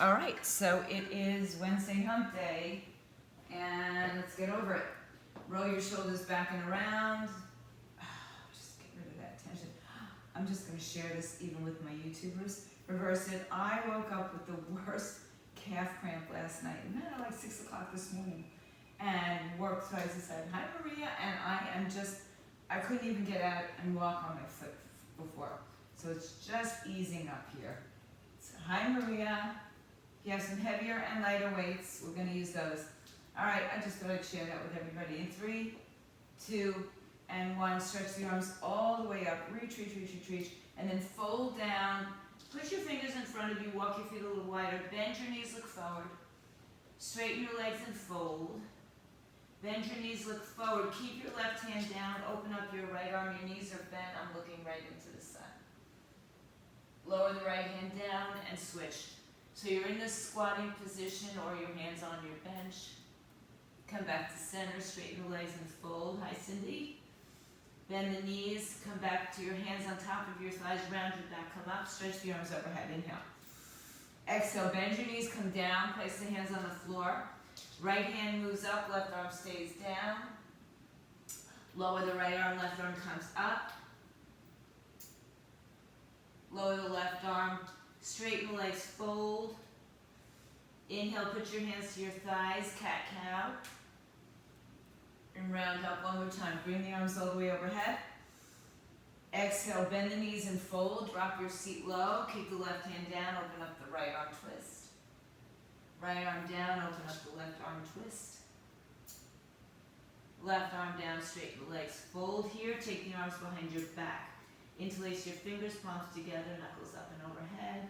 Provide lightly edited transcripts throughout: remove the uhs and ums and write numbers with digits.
All right, so it is Wednesday hump day, and let's get over it. Roll your shoulders back and around. Just get rid of that tension. I'm just going to share this even with my YouTubers. Reverse it. I woke up with the worst calf cramp last night, and then at like 6 o'clock this morning, and worked. So I just said, "Hi, Maria," and I couldn't even get out and walk on my foot before. So it's just easing up here. So, hi, Maria. If you have some heavier and lighter weights, we're going to use those. All right, I just thought I'd share that with everybody. In 3, 2, and 1, stretch the arms all the way up. Reach, reach, reach, reach, reach. And then fold down. Put your fingers in front of you. Walk your feet a little wider. Bend your knees, look forward. Straighten your legs and fold. Bend your knees, look forward. Keep your left hand down. Open up your right arm. Your knees are bent. I'm looking right into the sun. Lower the right hand down and switch. So you're in this squatting position or your hands on your bench. Come back to center, straighten the legs and fold. Hi, Cindy. Bend the knees, come back to your hands on top of your thighs, round your back, come up, stretch the arms overhead. Inhale. Exhale, bend your knees, come down, place the hands on the floor. Right hand moves up, left arm stays down. Lower the right arm, left arm comes up. Lower the left arm, straighten the legs, fold. Inhale, put your hands to your thighs, cat-cow. And round up one more time. Bring the arms all the way overhead. Exhale, bend the knees and fold. Drop your seat low. Keep the left hand down. Open up the right arm twist. Right arm down. Open up the left arm twist. Left arm down. Straighten the legs. Fold here. Take the arms behind your back. Interlace your fingers, palms together, knuckles up and overhead.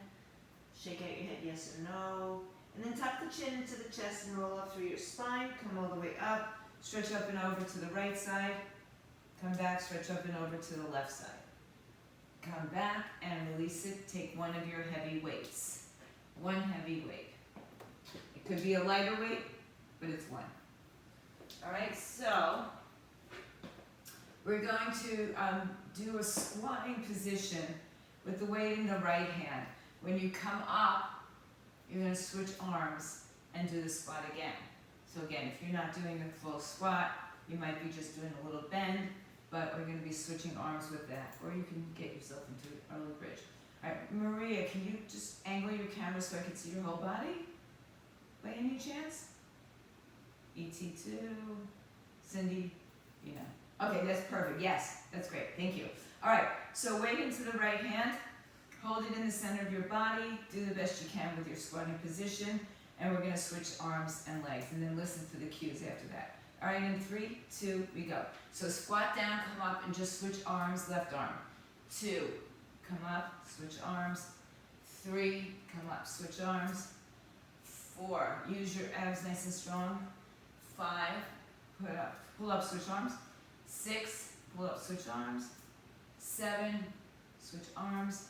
Shake out your head, yes or no. And then tuck the chin into the chest and roll up through your spine. Come all the way up. Stretch up and over to the right side. Come back, stretch up and over to the left side. Come back and release it. Take one of your heavy weights. One heavy weight. It could be a lighter weight, but it's one. All right, so we're going to do a squatting position with the weight in the right hand. When you come up, you're going to switch arms and do the squat again. So again, if you're not doing a full squat, you might be just doing a little bend, but we're going to be switching arms with that. Or you can get yourself into a little bridge. All right, Maria, can you just angle your camera so I can see your whole body? By any chance? ET2, Cindy, you know. Okay, that's perfect. Yes, that's great. Thank you. All right, so weight into the right hand. Hold it in the center of your body. Do the best you can with your squatting position. And we're going to switch arms and legs. And then listen for the cues after that. All right, in 3, 2, we go. So squat down, come up, and just switch arms, left arm. 2, come up, switch arms. 3, come up, switch arms. 4, use your abs nice and strong. 5, pull up, switch arms. 6, pull up, switch arms. 7, switch arms.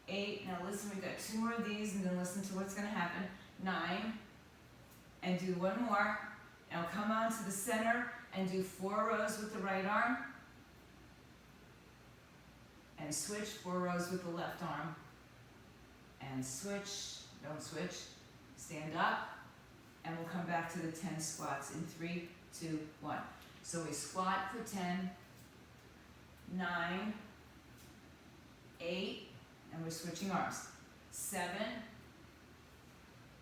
8, now listen, we've got 2 more of these, and then listen to what's going to happen. 9, and do 1 more. Now come on to the center and do 4 rows with the right arm. And switch 4 rows with the left arm. And switch, don't switch, stand up. And we'll come back to the 10 squats in 3, 2, 1. So we squat for 10, 9, 8, and we're switching arms. 7,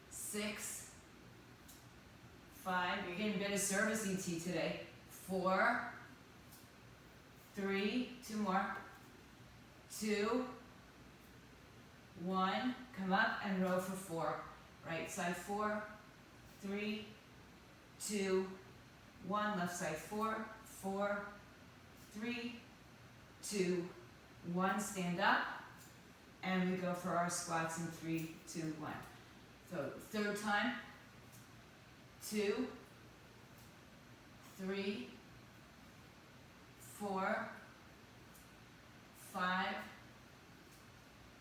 6, 5, you're getting better service ET today. 4, 3, 2 more. 2, 1, come up and row for 4. Right side 4, 3, 2, 1, left side 4, 4, 3, 2, 1, stand up, and we go for our squats in 3, 2, 1. So third time, 2, 3, 4, 5,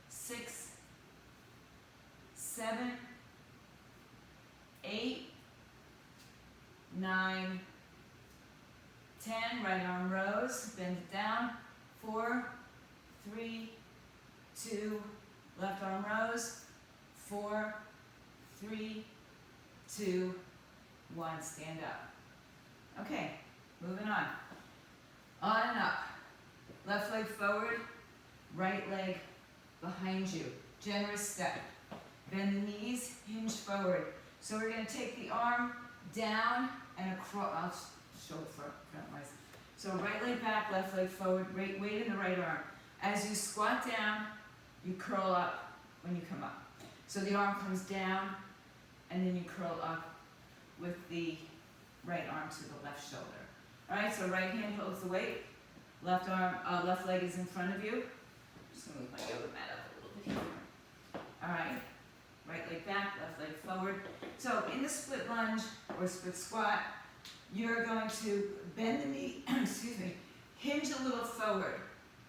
6, 7, 8, 9, 10, right arm rows, bend it down, 4, 3, 2, left arm rows, 4, 3, 2, 1, stand up. Okay, moving on. On and up. Left leg forward, right leg behind you. Generous step. Bend the knees, hinge forward. So we're going to take the arm down and across. I'll show it front-wise. So right leg back, left leg forward, weight in the right arm. As you squat down, you curl up when you come up. So the arm comes down, and then you curl up with the right arm to the left shoulder. All right, so right hand holds the weight. Left leg is in front of you. I'm just going to move my yoga mat up a little bit here. All right, right leg back, left leg forward. So in the split lunge or split squat, you're going to bend the knee, excuse me, hinge a little forward.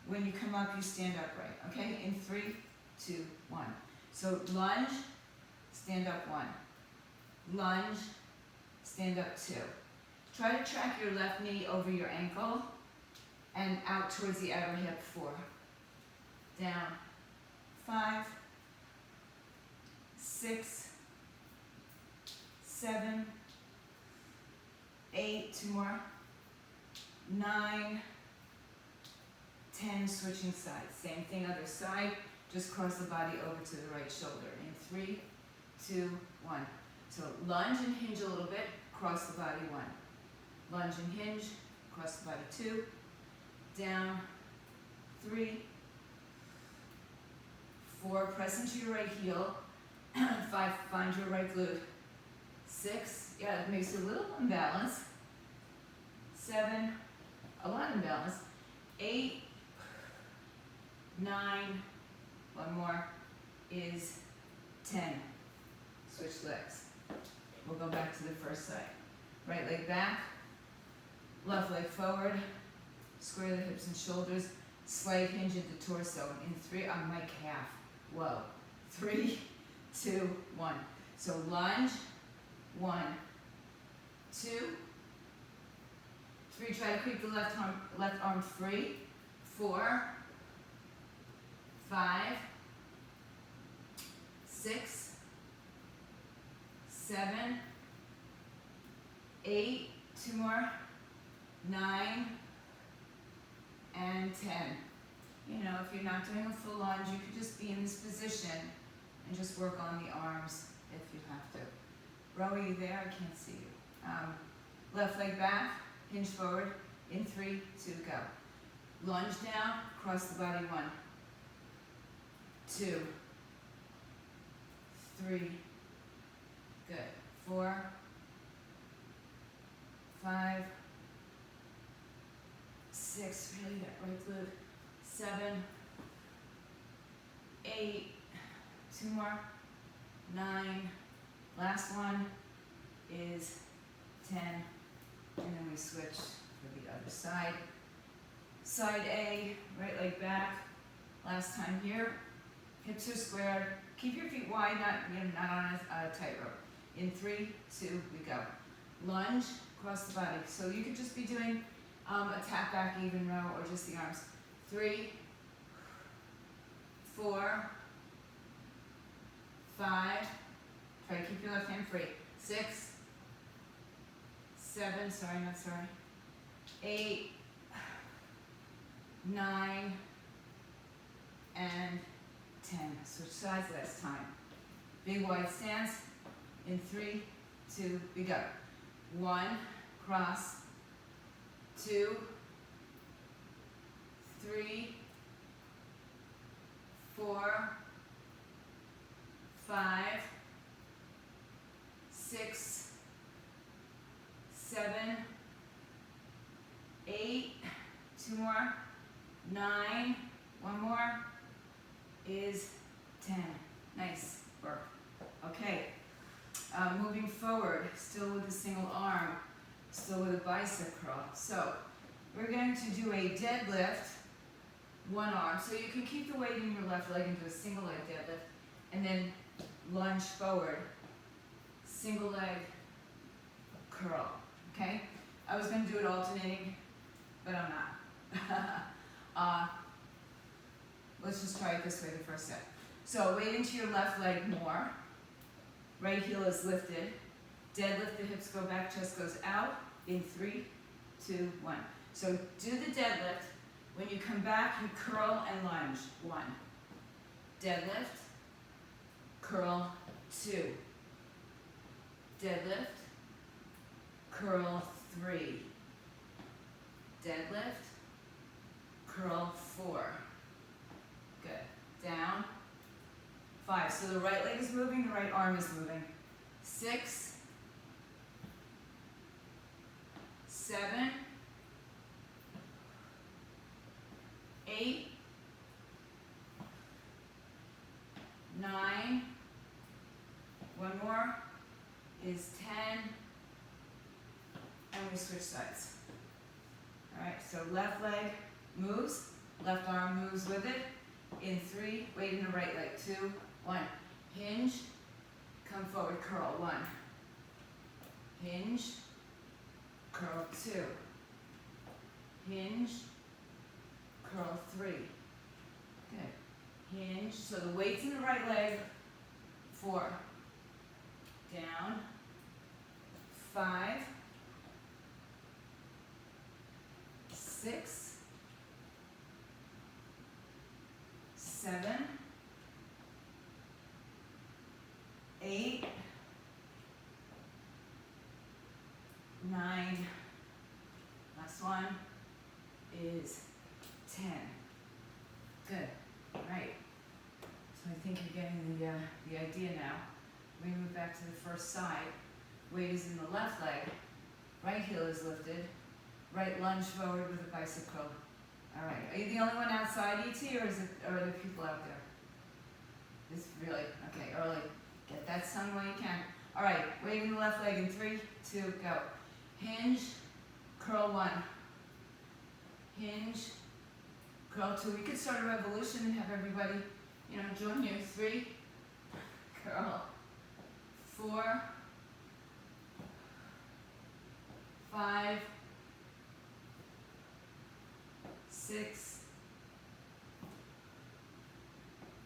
When you come up, you stand upright, okay? In 3, 2, 1. So lunge, stand up 1. Lunge, stand up 2. Try to track your left knee over your ankle and out towards the outer hip. 4. Down. 5, 6, 7, 8, 2 more, 9, 10, switching sides. Same thing, other side. Just cross the body over to the right shoulder. In 3, 2, 1. So lunge and hinge a little bit, cross the body 1. Lunge and hinge, cross the body 2. Down, 3, 4, press into your right heel. 5, find your right glute. 6, yeah, it makes you a little imbalanced. 7, a lot imbalanced. 8, 9, one more, is 10. Switch legs. We'll go back to the first side. Right leg back, left leg forward, square the hips and shoulders, slight hinge at the torso. In 3, on my calf. Whoa. 3, 2, 1. So lunge, 1, 2, 3, try to keep the left arm free. 4, 5, 6, 7, 8, 2 more, 9, and 10. You know, if you're not doing a full lunge, you could just be in this position and just work on the arms if you have to. Ro, are you there? I can't see you. Left leg back, hinge forward. In 3, 2, go. Lunge down, cross the body 1, 2, 3, good. 4, 5, 6, really that right glute. 7, 8, 2 more, 9, last one is 10, and then we switch for the other side. Side A, right leg back, last time here, hips are squared, keep your feet wide, not on a tightrope. In 3, 2, we go. Lunge, cross the body. So you could just be doing a tap back even row or just the arms. 3, 4, 5, try to keep your left hand free. 6, 7, 8, 9, and 10. Switch sides last time. Big wide stance. In 3, 2, we go. 1, cross. 2, 3, 4, 5, 6, 7, 8, 2 more, 9, one more, is 10. Nice work. Okay, moving forward, still with a single arm, still with a bicep curl. So we're going to do a deadlift, one arm. So you can keep the weight in your left leg and do a single leg deadlift, and then lunge forward, single leg curl, okay? I was going to do it alternating, but I'm not. Let's just try it this way the first set. So weight into your left leg more. right heel is lifted. Deadlift, the hips go back, chest goes out in 3, 2, 1. So do the deadlift. When you come back, you curl and lunge. 1. Deadlift, curl, 2. Deadlift, curl, 3. Deadlift, curl, 4. Good. Down. 5. So the right leg is moving, the right arm is moving. 6, 7, 8, 9, one more is 10, and we switch sides. Alright, so left leg moves, left arm moves with it. In 3, weight in the right leg. 2, 1. Hinge, come forward, curl. 1. Hinge, curl. 2. Hinge, curl. 3. Good. Hinge, so the weight's in the right leg. 4. Down. 5. 6. 7. 8. 9. Last one is 10. Good. All right. So I think you're getting the idea now. We move back to the first side. Weight is in the left leg. Right heel is lifted. Right lunge forward with a bicep curl. All right. Are you the only one outside ET, or are there people out there? This really okay. Early. Get that sun while you can. All right. Weight in the left leg in 3, 2, go. Hinge, curl. 1. Hinge, curl. 2. We could start a revolution and have everybody, join you. 3, curl. 4, 5, 6,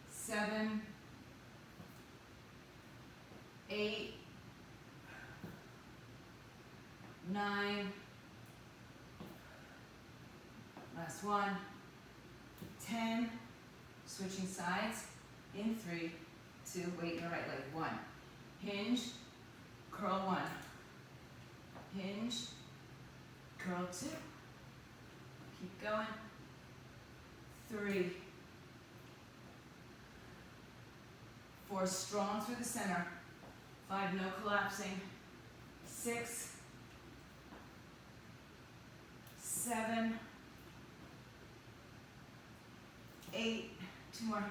7, 8, 9, last one, 10, switching sides, in 3, 2, weight in the right leg. 1, hinge, curl. 1, hinge, curl. 2, keep going. 3, 4, strong through the center. 5, no collapsing. 6, 7, 8, 2 more,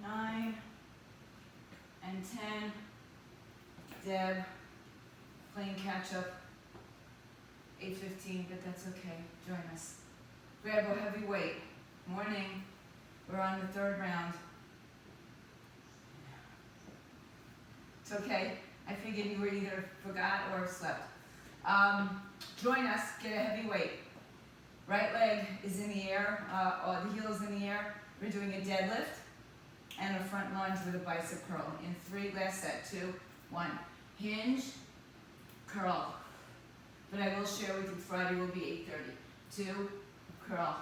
9, and 10. Deb, playing catch up. 8:15, but that's okay. Join us. Grab a heavy weight. Morning. We're on the 3rd round. It's okay. I figured you were either forgot or slept. Join us. Get a heavy weight. Right leg is in the air, or the heel is in the air. We're doing a deadlift and a front lunge with a bicep curl. In 3, last set. 2, 1. Hinge, curl. But I will share with you, Friday will be 8:30. 2, curl.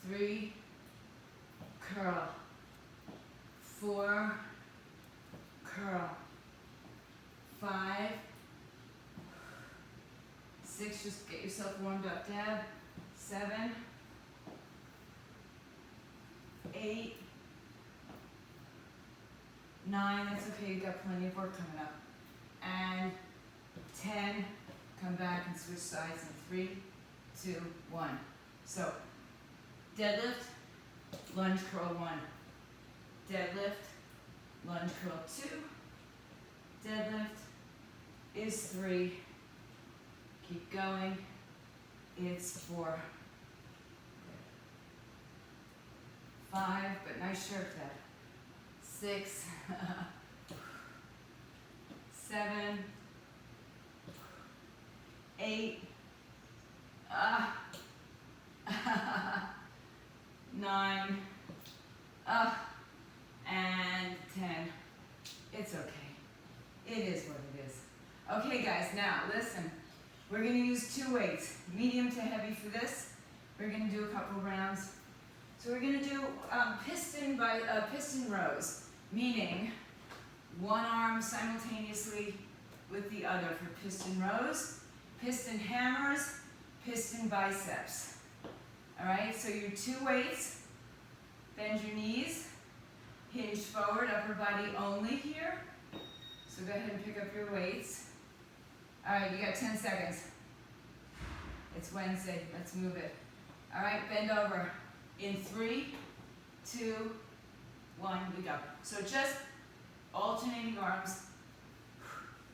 3, curl. 4, curl. 5, 6, just get yourself warmed up, Deb. 7, 8, 9, that's okay, you've got plenty of work coming up. And 10, come back and switch sides in 3, 2, 1. So, deadlift, lunge, curl. 1. Deadlift, lunge, curl. 2. Deadlift is 3. Keep going. It's 4. 5, but nice shirt, Deb. 6, 7, 8, 9, and 10. It is what it is. Okay guys, now listen. We're gonna use 2 weights, medium to heavy for this. We're gonna do a couple rounds. So we're gonna do piston rows, meaning one arm simultaneously with the other for piston rows, piston hammers, piston biceps. All right, so your 2 weights, bend your knees, hinge forward, upper body only here. So go ahead and pick up your weights. All right, you got 10 seconds. It's Wednesday, let's move it. All right, bend over. In 3, 2, 1, we go. So just alternating arms,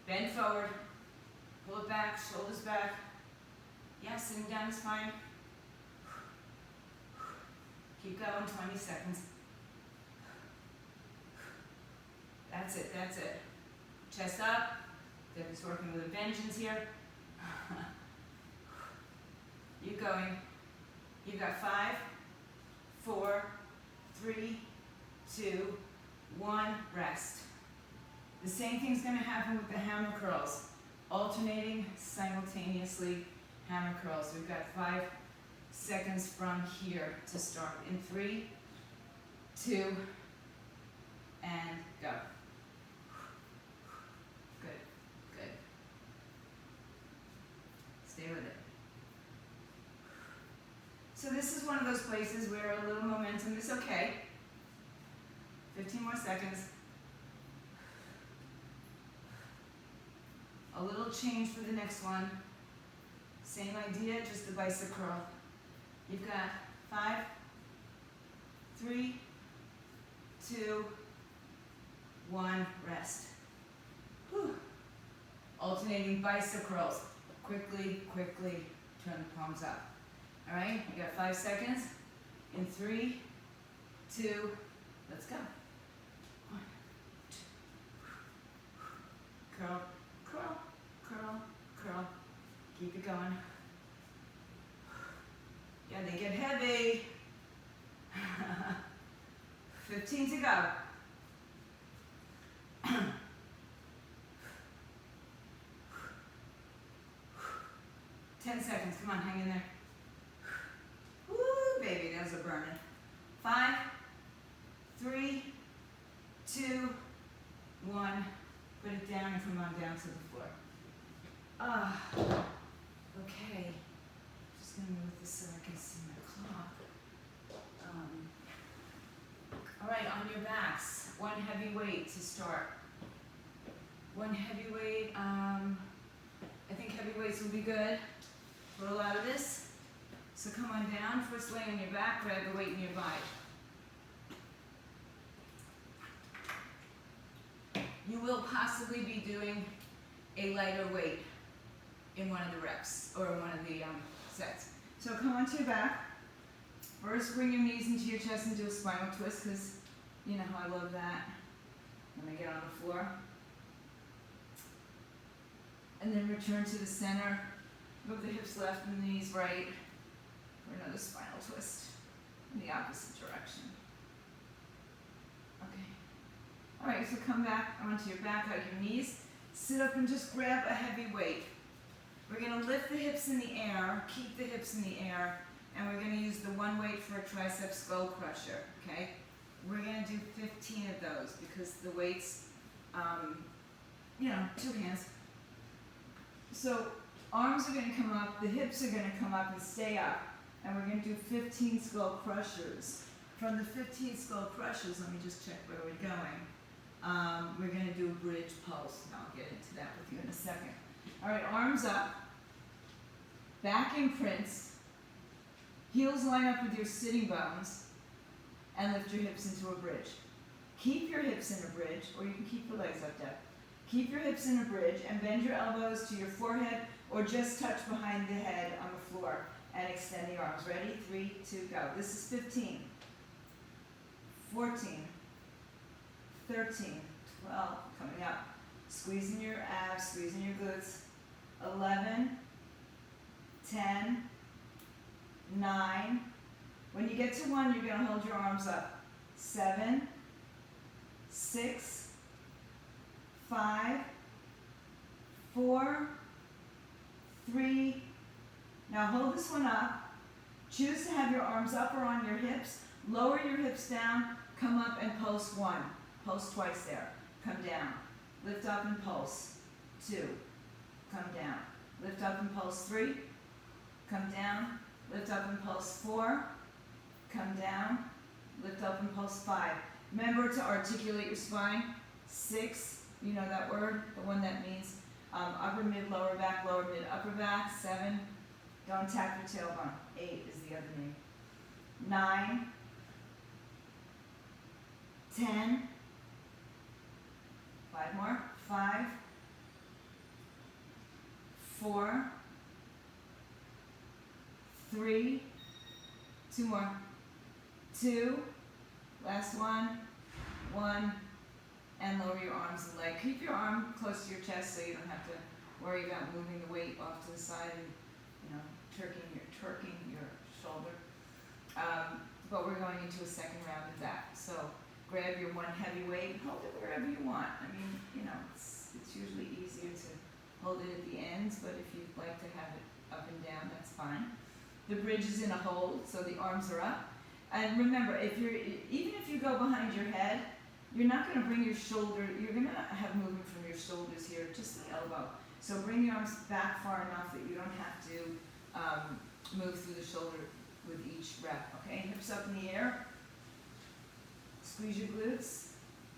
bend forward, pull it back, shoulders back. Yeah, sitting down is fine. Keep going, 20 seconds. That's it, that's it. Chest up. Debbie's working with a vengeance here. You're going. You've got 5, 4, 3, 2, 1, rest. The same thing's going to happen with the hammer curls. Alternating simultaneously hammer curls. We've got 5 seconds from here to start. In 3, 2, and go. Good, good. Stay with it. So this is one of those places where a little momentum is okay. 15 more seconds. A little change for the next one. Same idea, just the bicep curl. You've got 5, 3, 2, 1, rest. Whew. Alternating bicep curls. Quickly, quickly turn the palms up. All right, you got 5 seconds. In 3, 2, let's go. 1, 2. Curl, curl, curl, curl. Keep it going. Yeah, they get heavy. 15 to go. 10 seconds, come on, hang in there. Woo, baby, those are burning. 5, 3, 2, 1. Put it down and come on down to the floor. Okay. Just gonna move this so I can see my clock. All right, on your backs, 1 heavy weight to start. 1 heavy weight, I think heavy weights will be good for a lot of this. So come on down, first lay on your back, grab the weight nearby. You will possibly be doing a lighter weight in one of the reps, or in one of the sets. So come onto your back. First bring your knees into your chest and do a spinal twist, because you know how I love that when I get on the floor. And then return to the center. Move the hips left and the knees right for another spinal twist in the opposite direction. Okay. All right, so come back onto your back, out your knees. Sit up and just grab a heavy weight. We're gonna lift the hips in the air, keep the hips in the air, and we're gonna use the 1 weight for a tricep skull crusher, okay? We're gonna do 15 of those because the weights, 2 hands. So arms are gonna come up, the hips are gonna come up and stay up, and we're gonna do 15 skull crushers. From the 15 skull crushers, let me just check where we're going. We're gonna do a bridge pulse, and I'll get into that with you in a second. All right, arms up, back imprints, heels line up with your sitting bones, and lift your hips into a bridge. Keep your hips in a bridge, or you can keep your legs up, Deb. Keep your hips in a bridge and bend your elbows to your forehead or just touch behind the head on the floor and extend the arms. Ready? 3, 2, go. This is 15, 14, 13, 12, coming up. Squeezing your abs, squeezing your glutes. 11, 10, 9. When you get to 1, you're going to hold your arms up. 7, 6, 5, 4, 3, now hold this one up. Choose to have your arms up or on your hips. Lower your hips down, come up and pulse 1. Pulse twice there. Come down. Lift up and pulse. 2. Come down. Lift up and pulse 3. Come down. Lift up and pulse 4. Come down. Lift up and pulse 5. Remember to articulate your spine. 6, you know that word? The one that means upper mid, lower back, lower mid, upper back. 7, don't tap your tailbone. 8 is the other knee. 9, 10, 5 more, 5, 4, 3, 2 more, 2, last one, 1, and lower your arms and leg. Keep your arm close to your chest so you don't have to worry about moving the weight off to the side and, you know, twerking your shoulder. But we're going into a second round of that. So grab your one heavy weight, hold it wherever you want. I mean, you know, it's usually easier to hold it at the ends, but if you'd like to have it up and down, that's fine. The bridge is in a hold, so the arms are up. And remember, even if you go behind your head, you're not going to bring your shoulder, you're going to have movement from your shoulders here, just the elbow. So bring your arms back far enough that you don't have to move through the shoulder with each rep, okay? Hips up in the air. Squeeze your glutes.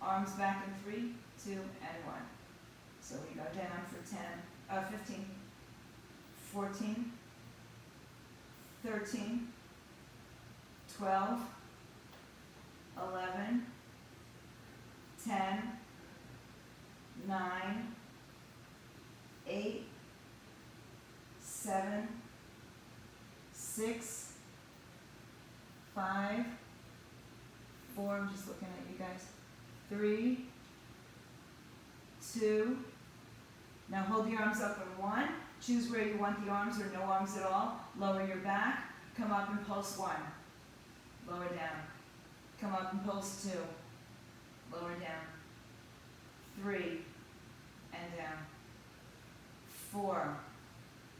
Arms back in 3, 2, and 1. So we go down for 15, 14, 13, 12, 11, 10, 9, 8, 7, 6, 5, 4, I'm just looking at you guys, 3, 2, now hold your arms up in 1, choose where you want the arms or no arms at all, lower your back, come up and pulse 1, lower down, come up and pulse 2, lower down, 3, and down, 4,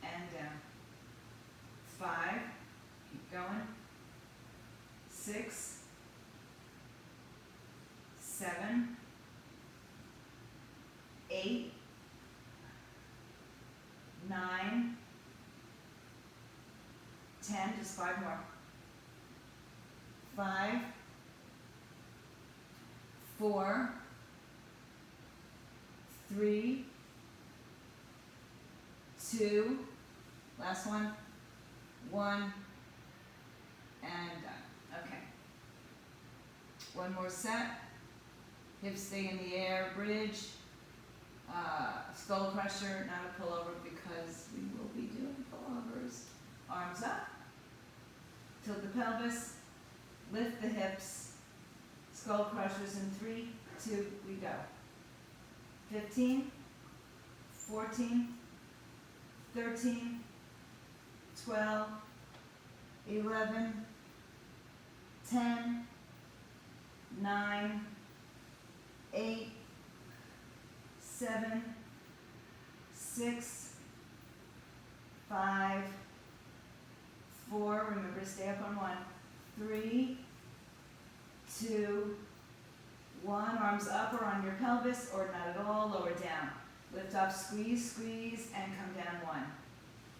and down, 5, keep going, 6, 7, 8, 9, 10, just 5 more, 5, 4, 3, 2, last one, 1, and done. Okay. One more set. Hips stay in the air, bridge, skull crusher, not a pullover because we will be doing pullovers. Arms up, tilt the pelvis, lift the hips, skull crushers in 3, 2, we go. 15, 14, 13, 12, 11, 10, 9, 8, 7, 6, 5, 4, remember to stay up on 1, 3, 2, 1, arms up or on your pelvis or not at all, lower down. Lift up, squeeze, squeeze, and come down 1.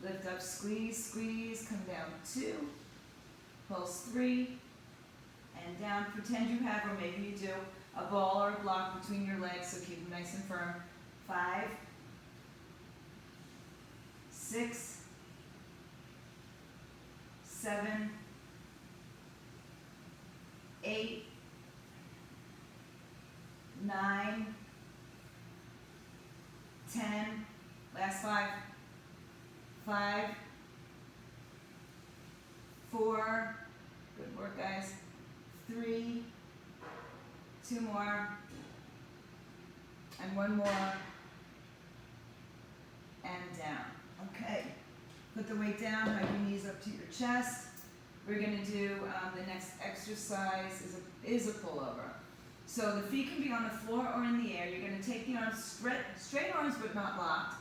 Lift up, squeeze, squeeze, come down 2. Pulse 3, and down. Pretend you have, or maybe you do, a ball or a block between your legs, so keep them nice and firm. 5, 6, 7, 8, 9, 10, last 5, 5, 4, good work guys, 3, 2 more, and 1 more, and down. Okay, put the weight down, hug your knees up to your chest. We're going to do the next exercise is a pullover. So the feet can be on the floor or in the air. You're going to take the arms straight arms but not locked.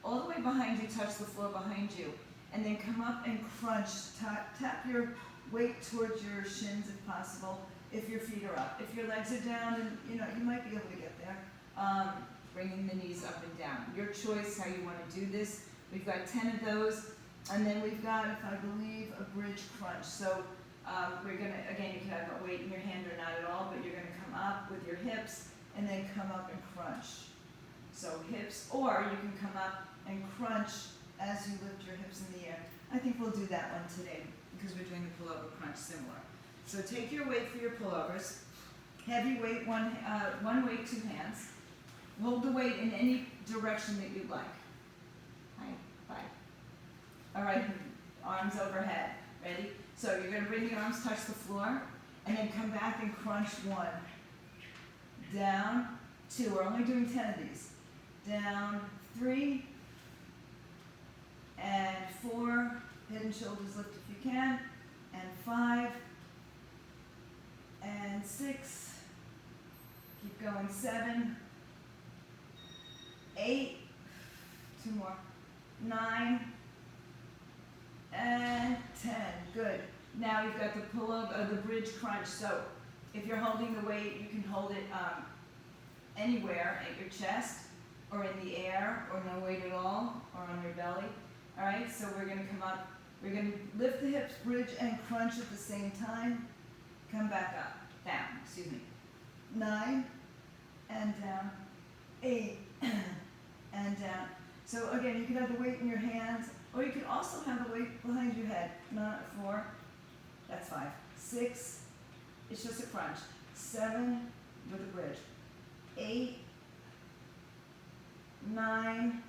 all the way behind you, touch the floor behind you, and then come up and crunch. Tap your weight towards your shins if possible, if your feet are up. If your legs are down, and you might be able to get there, bringing the knees up and down. Your choice how you want to do this. We've got 10 of those, and then we've got, if I believe, a bridge crunch. So we're gonna, again, you can have a weight in your hand or not at all, but you're gonna come up with your hips and then come up and crunch. So hips, or you can come up and crunch as you lift your hips in the air. I think we'll do that one today because we're doing the pullover crunch similar. So take your weight for your pullovers. Heavy weight, one weight, 2 hands. Hold the weight in any direction that you'd like. Hi, bye. All right, arms overhead. Ready? So you're going to bring the arms, touch the floor, and then come back and crunch 1. Down, 2. We're only doing 10 of these. Down, 3. And 4. Head and shoulders lift if you can. And 5. And 6. Keep going. 7. 8. 2 more. 9. And 10. Good. Now you've got the pull-up, the bridge crunch. So if you're holding the weight, you can hold it anywhere at your chest or in the air or no weight at all or on your belly. All right, so we're going to come up. We're going to lift the hips, bridge, and crunch at the same time. Come back up. Down. Excuse me. 9 and down. 8 and down. So again, you can have the weight in your hands, or you can also have the weight behind your head. 4, that's 5. 6, it's just a crunch. 7 with a bridge. 8, 9,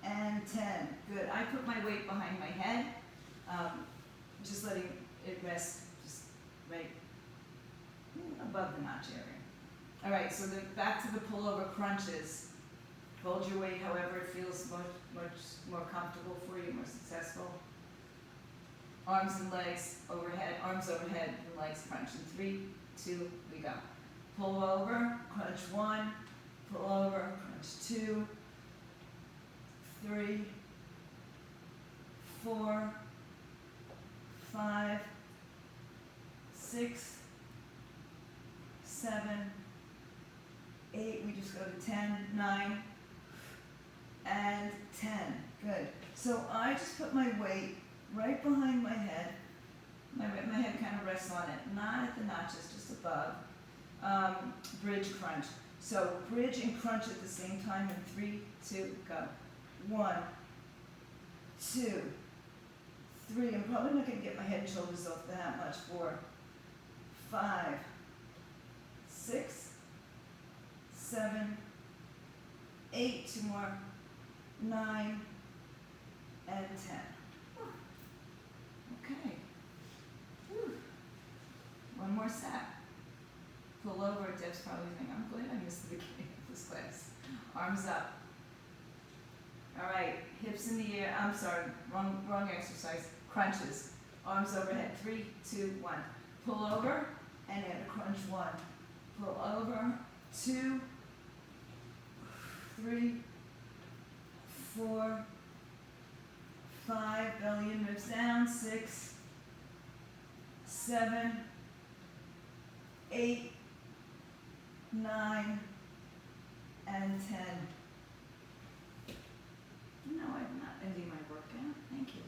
and 10. Good. I put my weight behind my head, just letting it rest just right above the notch area. All right, so back to the pullover crunches. Hold your weight however it feels much more comfortable for you, more successful. Arms and legs overhead, arms overhead, and legs crunch. In 3, 2, we go. Pull over, crunch 1, pull over, crunch 2, 3, 4, 5, 6, 7, 8, we just go to 10, 9, and 10. Good. So I just put my weight right behind my head. My head kind of rests on it, not at the notches, just above. Bridge crunch. So bridge and crunch at the same time in 3, 2, go. 1, 2, 3. I'm probably not going to get my head and shoulders off that much. 4, 5, 6, 7, 8. 2 more. 9 and 10. Okay. Whew. One more set. Pull over. Deb's probably thinking, I'm glad I missed the beginning of this class. Arms up. All right. Hips in the air. I'm sorry. Wrong exercise. Crunches. Arms overhead. 3, 2, 1. Pull over and then crunch 1. Pull over. 2, 3, 4, 5, belly and ribs down. 6, 7, 8, 9, and 10. No, I'm not ending my workout. Thank you.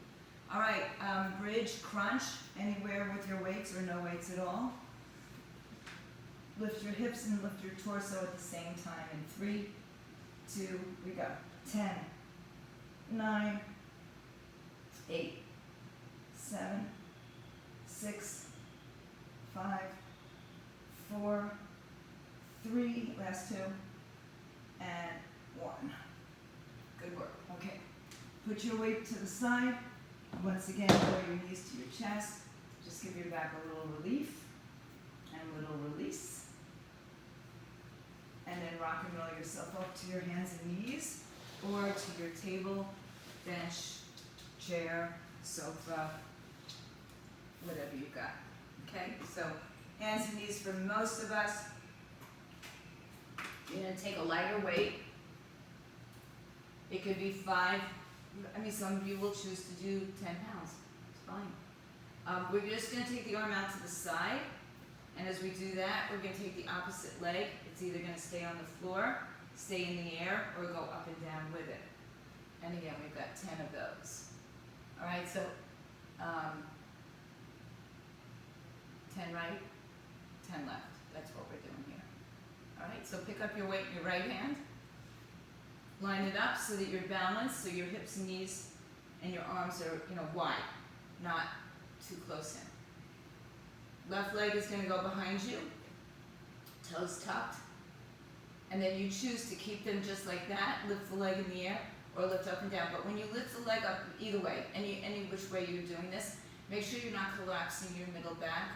All right, bridge crunch, anywhere with your weights or no weights at all. Lift your hips and lift your torso at the same time. In 3, 2, we go. 10, 9, 8, 7, 6, 5, 4, 3, last 2, and 1. Good work. Okay. Put your weight to the side. Once again, lower your knees to your chest. Just give your back a little relief and a little release. And then rock and roll yourself up to your hands and knees, or to your table, bench, chair, sofa, whatever you've got. Okay, so hands and knees for most of us. You're going to take a lighter weight. It could be 5, I mean, some of you will choose to do 10 pounds, it's fine. We're just gonna take the arm out to the side, and as we do that, we're gonna take the opposite leg. It's either gonna stay on the floor, stay in the air, or go up and down with it. And again, we've got 10 of those. All right, so 10 right, 10 left. That's what we're doing here. All right, so pick up your weight in your right hand. Line it up so that you're balanced, so your hips and knees and your arms are, wide, not too close in. Left leg is going to go behind you, toes tucked, and then you choose to keep them just like that, lift the leg in the air, or lift up and down. But when you lift the leg up, either way, any which way you're doing this, make sure you're not collapsing your middle back,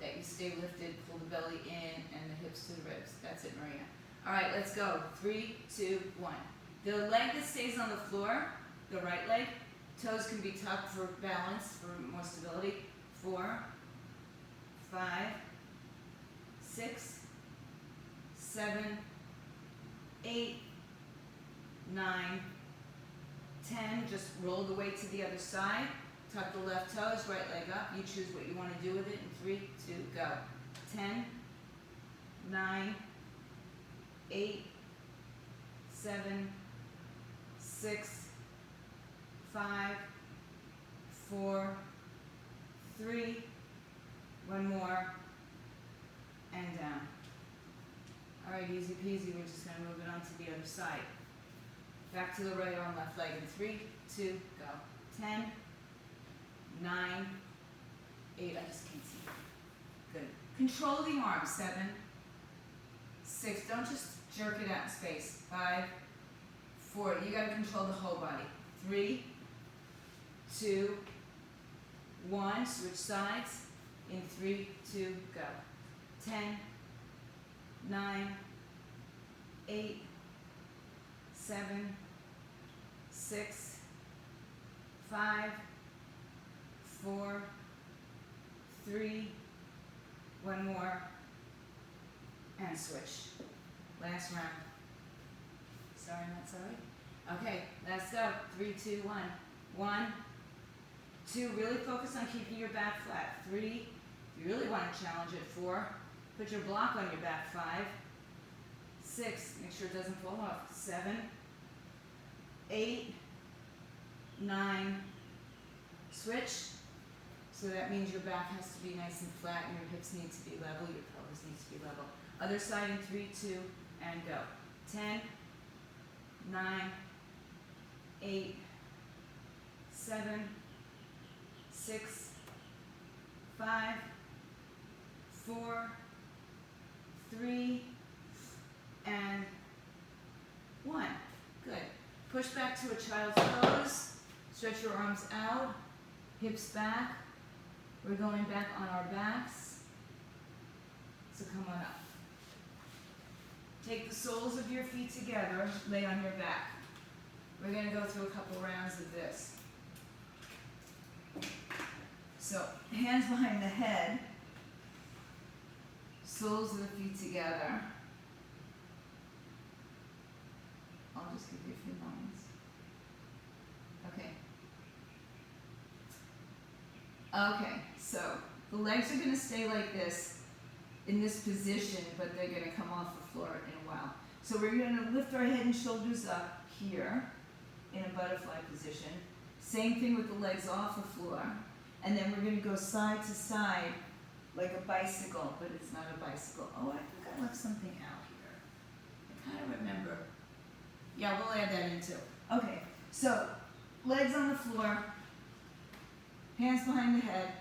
that you stay lifted, pull the belly in, and the hips to the ribs. That's it, Maria. All right, let's go. 3, 2, 1. The leg that stays on the floor, the right leg, toes can be tucked for balance, for more stability. 4, 5, 6, 7, 8, 9, 10. Just roll the weight to the other side. Tuck the left toes, right leg up. You choose what you want to do with it in 3, 2, go. 10, 9, 8, 7, 6, 5, 4, 3, one more, and down. All right, easy peasy. We're just going to move it on to the other side. Back to the right arm, left leg in 3, 2, go. 10, 9, 8, I just can't see. Good. Control the arm. 7, 6, don't just jerk it out in space. 5, 4, you got to control the whole body. 3, 2, 1, switch sides. In 3, 2, go. 10, 9, 8, 7, 6, 5, 4, 3, one more, and switch. Last round. Sorry, not sorry. Okay, let's go. 3, 2, 1. 1, 2, really focus on keeping your back flat. 3, you really want to challenge it. 4, put your block on your back. 5, 6, make sure it doesn't fall off. 7, 8, 9, switch. So that means your back has to be nice and flat and your hips need to be level, your pelvis needs to be level. Other side in 3, 2, and go. 10, 9, 8, 7, 6, 5, 4, 3, and 1. Good. Push back to a child's pose. Stretch your arms out, hips back. We're going back on our backs. So come on up. Take the soles of your feet together, lay on your back. We're going to go through a couple rounds of this. So, hands behind the head, soles of the feet together. I'll just give you a few moments. Okay, so the legs are going to stay like this in this position, but they're going to come off the floor in a while. So we're going to lift our head and shoulders up here in a butterfly position. Same thing with the legs off the floor. And then we're going to go side to side like a bicycle, but it's not a bicycle. Oh, I think I left something out here. I kind of remember. Yeah, we'll add that in too. Okay, so legs on the floor, hands behind the head.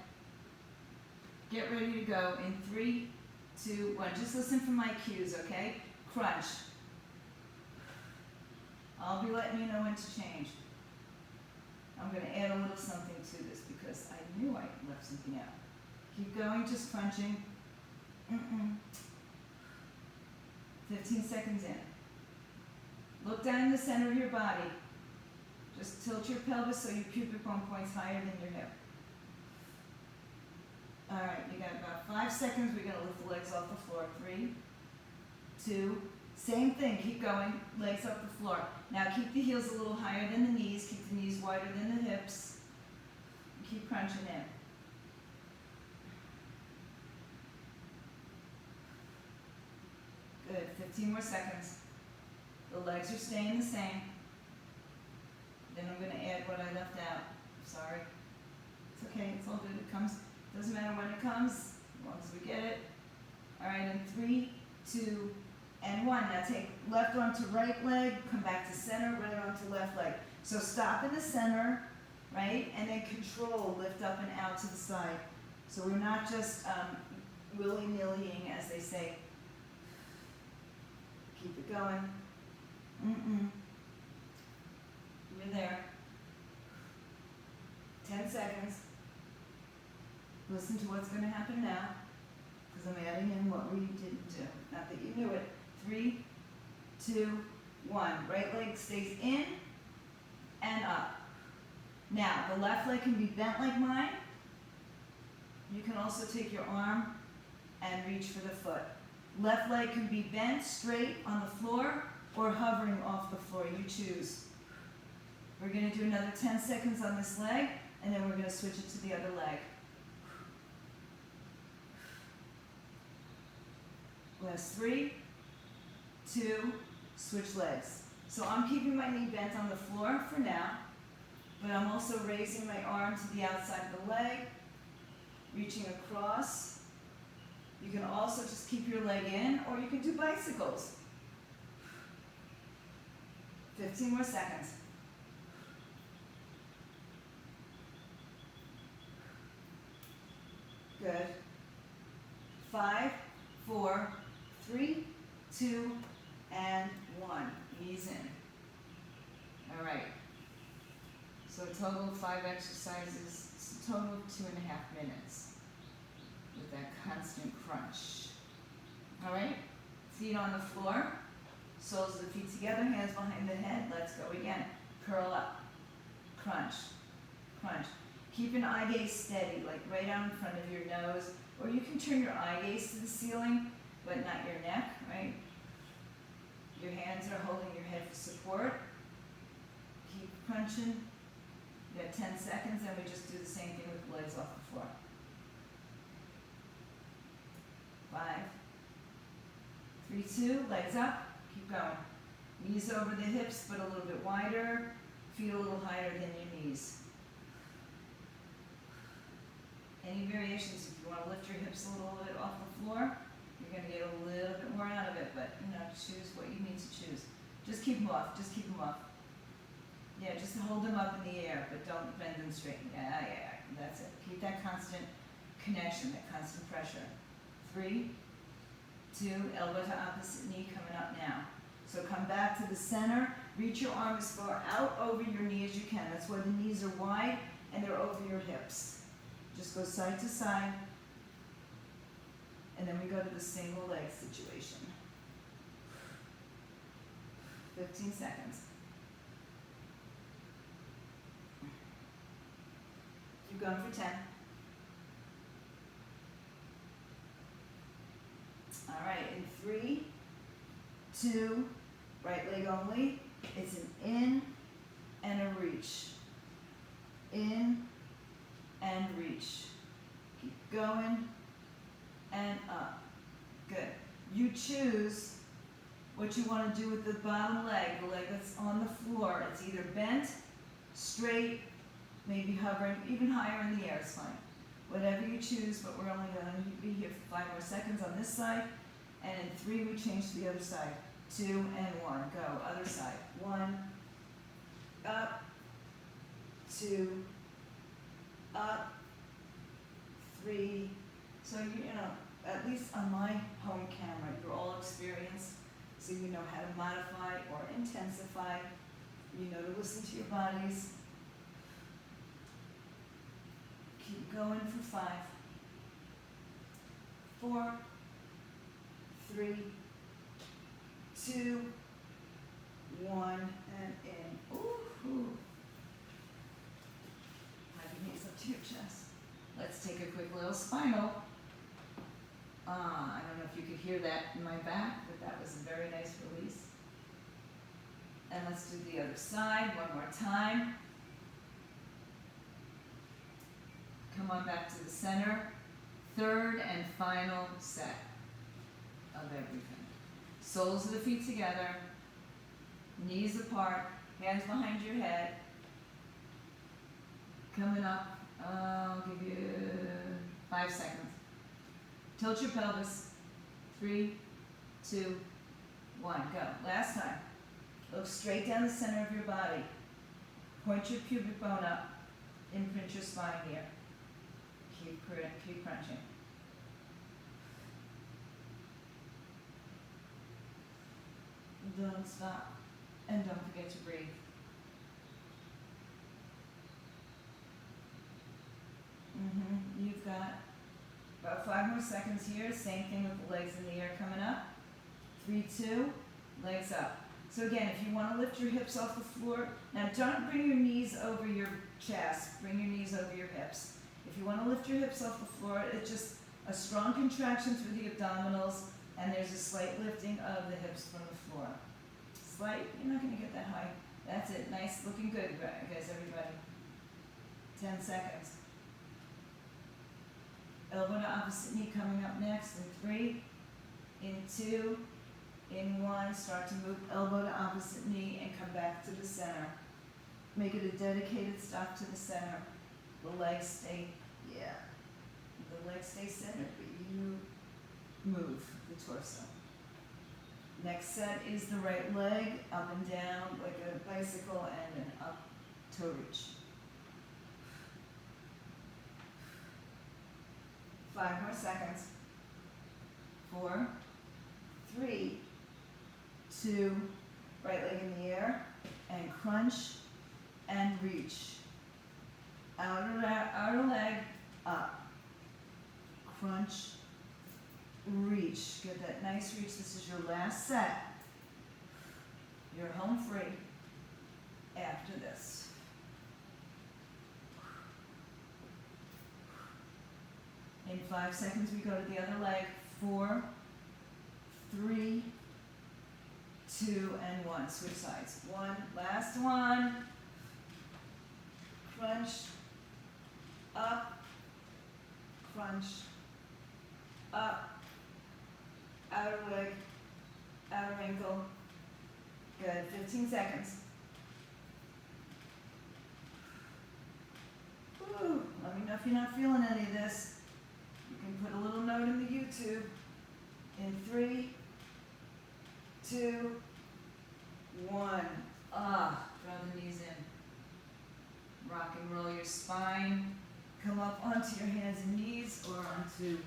Get ready to go in 3, 2, 1. Just listen for my cues, okay? Crunch. I'll be letting you know when to change. I'm going to add a little something to this because I knew I left something out. Keep going, just crunching. 15 seconds in. Look down in the center of your body. Just tilt your pelvis so your pubic bone points higher than your hip. Alright, you got about 5 seconds. We're going to lift the legs off the floor. 3, 2, Same thing, keep going, legs up the floor. Now keep the heels a little higher than the knees, keep the knees wider than the hips. Keep crunching in. Good, 15 more seconds. The legs are staying the same. Then I'm gonna add what I left out. Sorry. It's okay, it's all good, it comes, doesn't matter when it comes, as long as we get it. All right, in 3, 2, and 1. Now take left arm to right leg, come back to center, right arm to left leg. So stop in the center, right, and then control, lift up and out to the side. So we're not just willy-nillying, as they say. Keep it going. You're there. 10 seconds. Listen to what's going to happen now, because I'm adding in what we didn't do. Not that you knew it. 3, 2, 1. Right leg stays in and up. Now, the left leg can be bent like mine. You can also take your arm and reach for the foot. Left leg can be bent straight on the floor or hovering off the floor. You choose. We're going to do another 10 seconds on this leg, and then we're going to switch it to the other leg. Last 3, 2, switch legs. So I'm keeping my knee bent on the floor for now, but I'm also raising my arm to the outside of the leg, reaching across. You can also just keep your leg in, or you can do bicycles. 15 more seconds. Good. 5, 4, 3, 2, and 1. Knees in. All right. So a total of 5 exercises. It's a total of 2.5 minutes with that constant crunch. All right. Feet on the floor. Soles of the feet together. Hands behind the head. Let's go again. Curl up. Crunch. Crunch. Keep an eye gaze steady, like right out in front of your nose. Or you can turn your eye gaze to the ceiling, but not your neck, right? Your hands are holding your head for support. Keep crunching. You got 10 seconds, and we just do the same thing with the legs off the floor. 5, 3, 2, legs up. Keep going. Knees over the hips, but a little bit wider. Feet a little higher than your knees. Any variations, if you want to lift your hips a little bit off the floor, you're going to get a little bit more out of it, but choose what you need to choose. Just keep them off, just keep them off. Yeah, just hold them up in the air, but don't bend them straight. Yeah, that's it. Keep that constant connection, that constant pressure. 3, 2, elbow to opposite knee coming up now. So come back to the center, reach your arm as far out over your knee as you can. That's why the knees are wide and they're over your hips. Just go side to side, and then we go to the single leg situation. 15 seconds. Keep going for 10. All right, in 3, 2, right leg only. It's an in and a reach. In and reach. Keep going and up. Good. You choose what you want to do with the bottom leg, the leg that's on the floor. It's either bent, straight, maybe hovering, even higher in the air is fine. Whatever you choose, but we're only going to be here for 5 more seconds on this side. And in 3, we change to the other side. 2 and 1. Go. Other side. 1, up, 2, up, 3. So at least on my home camera, you're all experienced, so you know how to modify or intensify. You know to listen to your bodies. Keep going for 5, 4, 3, 2, 1, and in. Ooh. Your knees up to your chest. Let's take a quick little spinal. I don't know if you could hear that in my back, but that was a very nice release. And let's do the other side one more time. Come on back to the center. Third and final set of everything. Soles of the feet together, knees apart, hands behind your head. Coming up, I'll give you 5 seconds. Tilt your pelvis. 3, 2, 1, go. Last time. Look straight down the center of your body. Point your pubic bone up. Imprint your spine here. Keep crunching. Don't stop. And don't forget to breathe. You've got about 5 more seconds here. Same thing with the legs in the air coming up. 3, 2, legs up. So again, if you want to lift your hips off the floor, now don't bring your knees over your chest. Bring your knees over your hips. If you want to lift your hips off the floor, it's just a strong contraction through the abdominals, and there's a slight lifting of the hips from the floor. Slight, you're not going to get that high. That's it. Nice, looking good, guys, everybody. 10 seconds. Elbow to opposite knee coming up next in 3, in 2, in 1. Start to move elbow to opposite knee and come back to the center. Make it a dedicated stop to the center. The legs stay, the legs stay centered, but you move the torso. Next set is the right leg, up and down like a bicycle and an up toe reach. 5 more seconds. 4, 3, 2, right leg in the air, and crunch and reach. Outer leg up. Crunch, reach. Get that nice reach. This is your last set. You're home free after this. In 5 seconds, we go to the other leg. 4, 3, 2, and 1. Switch sides. 1, last one. Crunch, up, crunch, up, outer leg, outer ankle. Good, 15 seconds. Woo. Let me know if you're not feeling any of this. You can put a little note in the YouTube. In 3, 2, 1. Draw the knees in. Rock and roll your spine. Come up onto your hands and knees, or onto,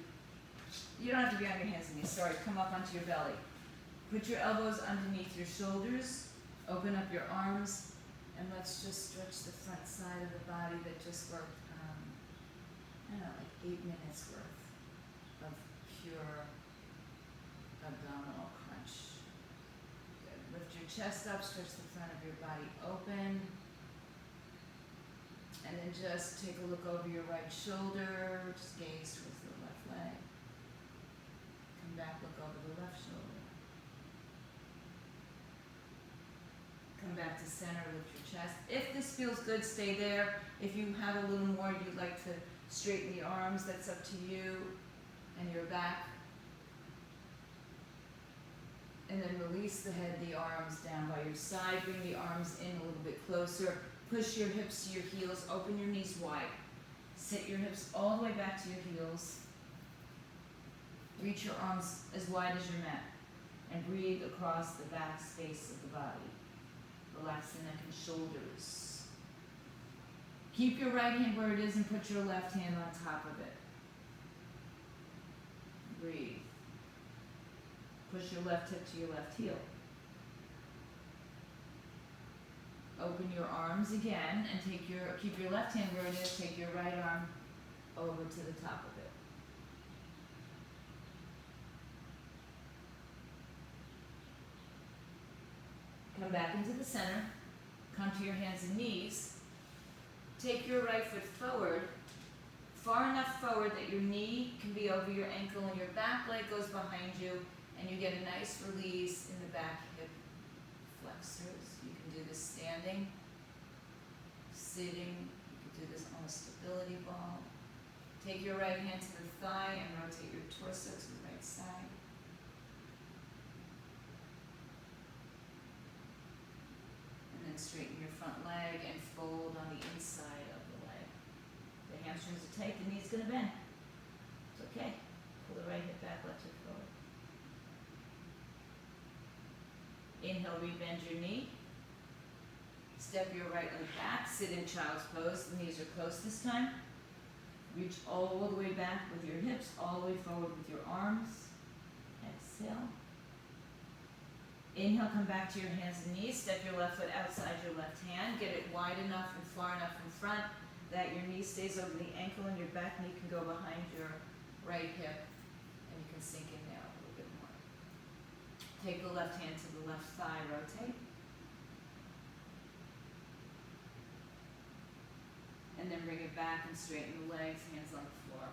you don't have to be on your hands and knees, sorry, come up onto your belly. Put your elbows underneath your shoulders, open up your arms, and let's just stretch the front side of the body that just worked, I don't know, like 8 minutes worth of pure abdominal crunch. Good. Lift your chest up, stretch the front of your body open. And then just take a look over your right shoulder, just gaze towards the left leg. Come back, look over the left shoulder. Come back to center, lift your chest. If this feels good, stay there. If you have a little more you'd like to straighten the arms, that's up to you and your back. And then release the head, the arms down by your side. Bring the arms in a little bit closer. Push your hips to your heels, open your knees wide. Sit your hips all the way back to your heels. Reach your arms as wide as your mat. And breathe across the back space of the body. Relax the neck and shoulders. Keep your right hand where it is and put your left hand on top of it. Breathe. Push your left hip to your left heel. Open your arms again and keep your left hand where it is, take your right arm over to the top of it. Come back into the center, come to your hands and knees, take your right foot forward, far enough forward that your knee can be over your ankle and your back leg goes behind you, and you get a nice release in the back hip flexors. You can do this standing, sitting, you can do this on a stability ball. Take your right hand to the thigh and rotate your torso to the right side. And then straighten your front leg and fold on the inside of the leg. The hamstrings are tight, the knee's gonna bend. It's okay. Pull the right hip back, left hip forward. Inhale, rebend your knee. Step your right leg back, sit in child's pose. The knees are close this time. Reach all the way back with your hips, all the way forward with your arms. Exhale. Inhale, come back to your hands and knees. Step your left foot outside your left hand. Get it wide enough and far enough in front that your knee stays over the ankle and your back knee can go behind your right hip, and you can sink in there a little bit more. Take the left hand to the left thigh, rotate. And then bring it back and straighten the legs, hands on the floor.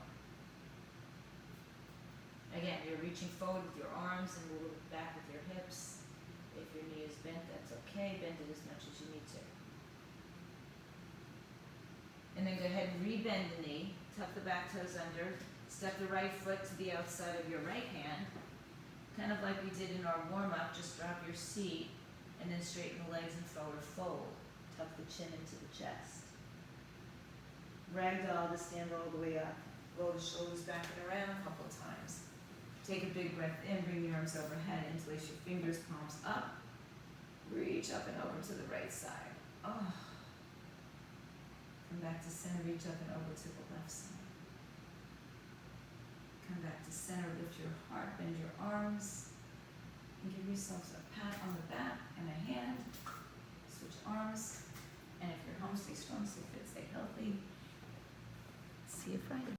Again, you're reaching forward with your arms and a little bit back with your hips. If your knee is bent, that's okay. Bend it as much as you need to. And then go ahead and rebend the knee. Tuck the back toes under. Step the right foot to the outside of your right hand. Kind of like we did in our warm-up. Just drop your seat and then straighten the legs and forward fold. Tuck the chin into the chest. Ragdoll to stand all the way up. Roll the shoulders back and around a couple of times. Take a big breath in, bring the arms overhead, interlace your fingers, palms up. Reach up and over to the right side. Oh. Come back to center, reach up and over to the left side. Come back to center, lift your heart, bend your arms, and give yourselves a pat on the back and a hand. Switch arms, and if you're home, stay strong, stay fit, stay healthy. See you Friday.